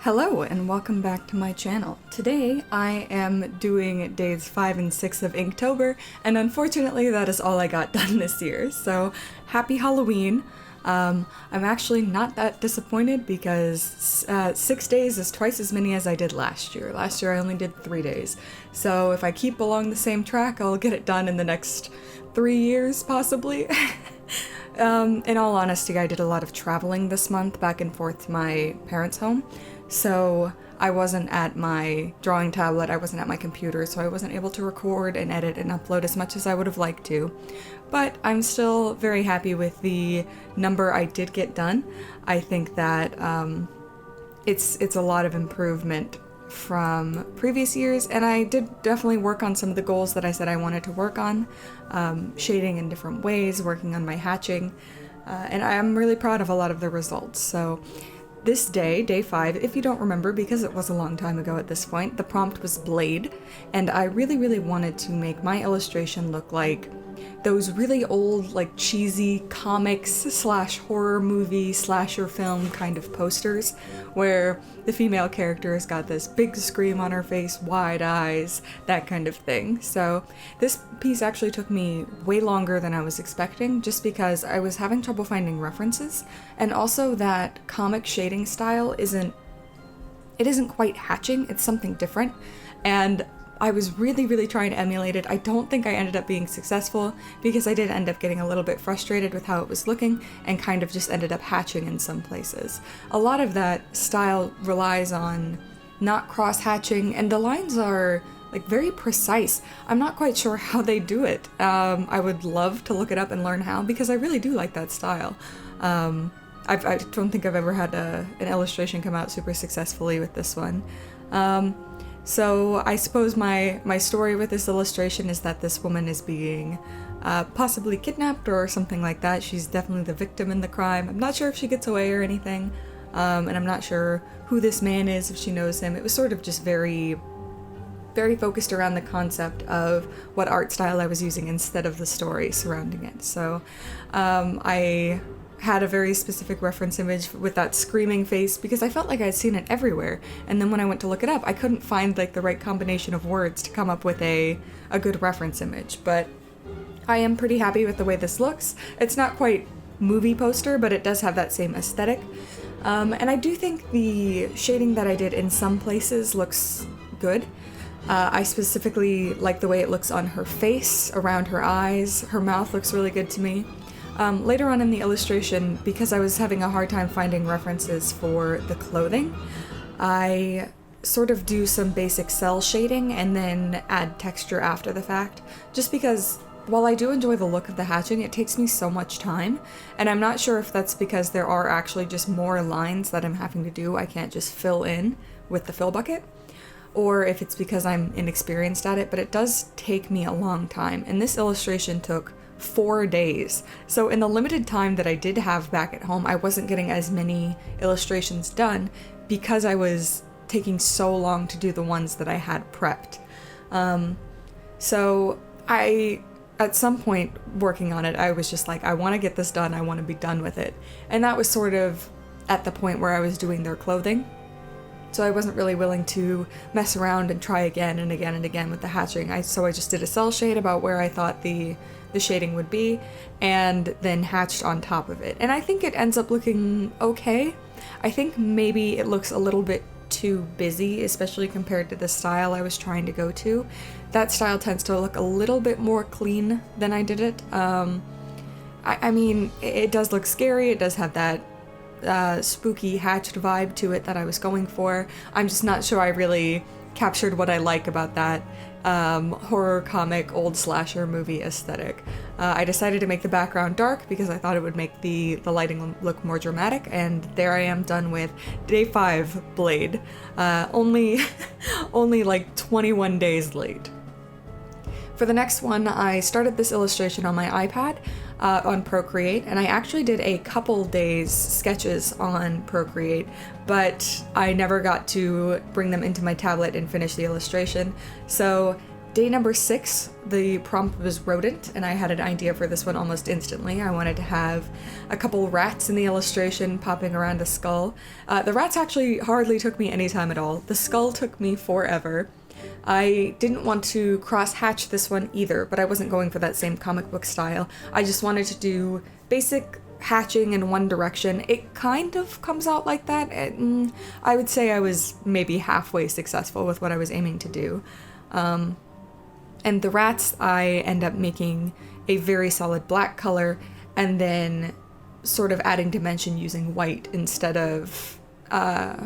Hello and welcome back to my channel. Today I am doing days 5 and 6 of Inktober, and unfortunately that is all I got done this year, so happy Halloween. I'm actually not that disappointed because 6 days is twice as many as I did last year. Last year I only did 3 days, so if I keep along the same track I'll get it done in the next 3 years possibly. In all honesty, I did a lot of traveling this month back and forth to my parents' home, so I wasn't at my drawing tablet, I wasn't at my computer, so I wasn't able to record and edit and upload as much as I would have liked to. But I'm still very happy with the number I did get done. I think that it's a lot of improvement from previous years, and I did definitely work on some of the goals that I said I wanted to work on, shading in different ways, working on my hatching, and I'm really proud of a lot of the results. So this day, day 5, if you don't remember because it was a long time ago at this point, the prompt was Blade, and I really wanted to make my illustration look like those really old, like cheesy comics slash horror movie slasher film kind of posters where the female character has got this big scream on her face, wide eyes, that kind of thing. So this piece actually took me way longer than I was expecting just because I was having trouble finding references, and also that comic shading style isn't quite hatching, it's something different, and I was really trying to emulate it. I don't think I ended up being successful because I did end up getting a little bit frustrated with how it was looking and kind of just ended up hatching in some places. A lot of that style relies on not cross-hatching, and the lines are like very precise. I'm not quite sure how they do it. I would love to look it up and learn how because I really do like that style. I don't think I've ever had an illustration come out super successfully with this one. So I suppose my story with this illustration is that this woman is being possibly kidnapped or something like that. She's definitely the victim in the crime. I'm not sure if she gets away or anything, and I'm not sure who this man is, if she knows him. It was sort of just very focused around the concept of what art style I was using instead of the story surrounding it. So I had a very specific reference image with that screaming face because I felt like I'd seen it everywhere, and then when I went to look it up I couldn't find like the right combination of words to come up with a good reference image. But I am pretty happy with the way this looks. It's not quite movie poster, but it does have that same aesthetic, and I do think the shading that I did in some places looks good. I specifically like the way it looks on her face, around her eyes. Her mouth looks really good to me. Later on in the illustration, because I was having a hard time finding references for the clothing, I sort of do some basic cell shading and then add texture after the fact, just because while I do enjoy the look of the hatching, it takes me so much time, and I'm not sure if that's because there are actually just more lines that I'm having to do, I can't just fill in with the fill bucket, or if it's because I'm inexperienced at it, but it does take me a long time, and this illustration took 4 days. So in the limited time that I did have back at home, I wasn't getting as many illustrations done because I was taking so long to do the ones that I had prepped. So at some point working on it, I was just like, I want to get this done, I want to be done with it. And that was sort of at the point where I was doing their clothing. So I wasn't really willing to mess around and try again and again and again with the hatching. So I just did a cell shade about where I thought the shading would be, and then hatched on top of it. And I think it ends up looking okay. I think maybe it looks a little bit too busy, especially compared to the style I was trying to go to. That style tends to look a little bit more clean than I did it. I mean, it does look scary, it does have that spooky hatched vibe to it that I was going for. I'm just not sure I really captured what I like about that horror comic old slasher movie aesthetic. I decided to make the background dark because I thought it would make the lighting look more dramatic, and there I am done with day 5 Blade. Only like 21 days late. For the next one, I started this illustration on my iPad on Procreate, and I actually did a couple days sketches on Procreate, but I never got to bring them into my tablet and finish the illustration. So Day number 6, the prompt was rodent, and I had an idea for this one almost instantly. I wanted to have a couple rats in the illustration popping around a skull. The rats actually hardly took me any time at all. The skull took me forever. I didn't want to cross-hatch this one either, but I wasn't going for that same comic book style. I just wanted to do basic hatching in one direction. It kind of comes out like that. I would say I was maybe halfway successful with what I was aiming to do. And the rats, I end up making a very solid black color and then sort of adding dimension using white instead of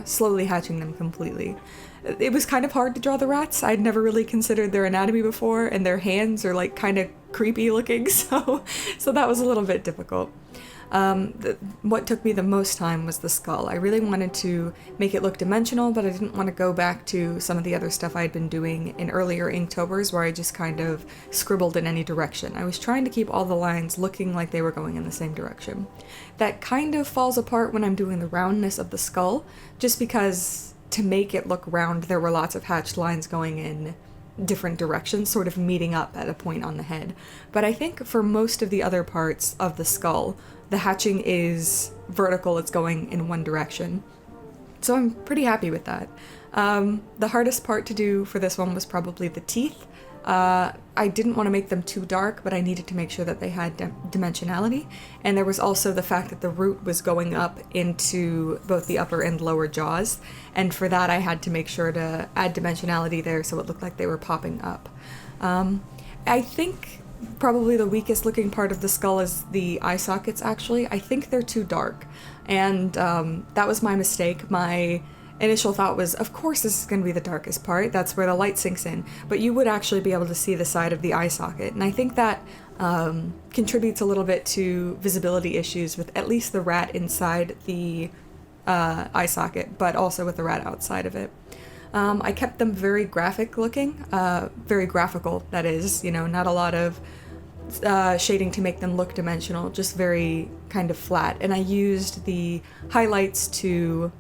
slowly hatching them completely. It was kind of hard to draw the rats. I'd never really considered their anatomy before, and their hands are like kind of creepy looking, so that was a little bit difficult. What took me the most time was the skull. I really wanted to make it look dimensional, but I didn't want to go back to some of the other stuff I'd been doing in earlier Inktobers where I just kind of scribbled in any direction. I was trying to keep all the lines looking like they were going in the same direction. That kind of falls apart when I'm doing the roundness of the skull, just because to make it look round there were lots of hatched lines going in different directions, sort of meeting up at a point on the head. But I think for most of the other parts of the skull, the hatching is vertical, it's going in one direction. So I'm pretty happy with that. The hardest part to do for this one was probably the teeth. I didn't want to make them too dark, but I needed to make sure that they had dimensionality. And there was also the fact that the root was going up into both the upper and lower jaws. And for that, I had to make sure to add dimensionality there so it looked like they were popping up. I think probably the weakest looking part of the skull is the eye sockets, actually. I think they're too dark. And that was my mistake. My initial thought was, of course this is going to be the darkest part, that's where the light sinks in, but you would actually be able to see the side of the eye socket, and I think that contributes a little bit to visibility issues with at least the rat inside the eye socket, but also with the rat outside of it. I kept them very graphic looking, very graphical, that is, you know, not a lot of shading to make them look dimensional, just very kind of flat, and I used the highlights to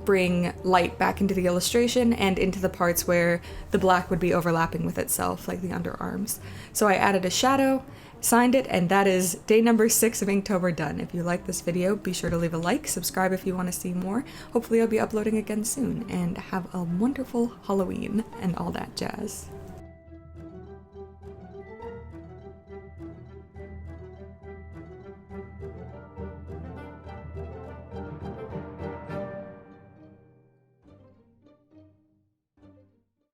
bring light back into the illustration and into the parts where the black would be overlapping with itself, like the underarms. So I added a shadow, signed it, and that is day number 6 of Inktober done. If you like this video, be sure to leave a like, subscribe if you want to see more. Hopefully I'll be uploading again soon, and have a wonderful Halloween and all that jazz.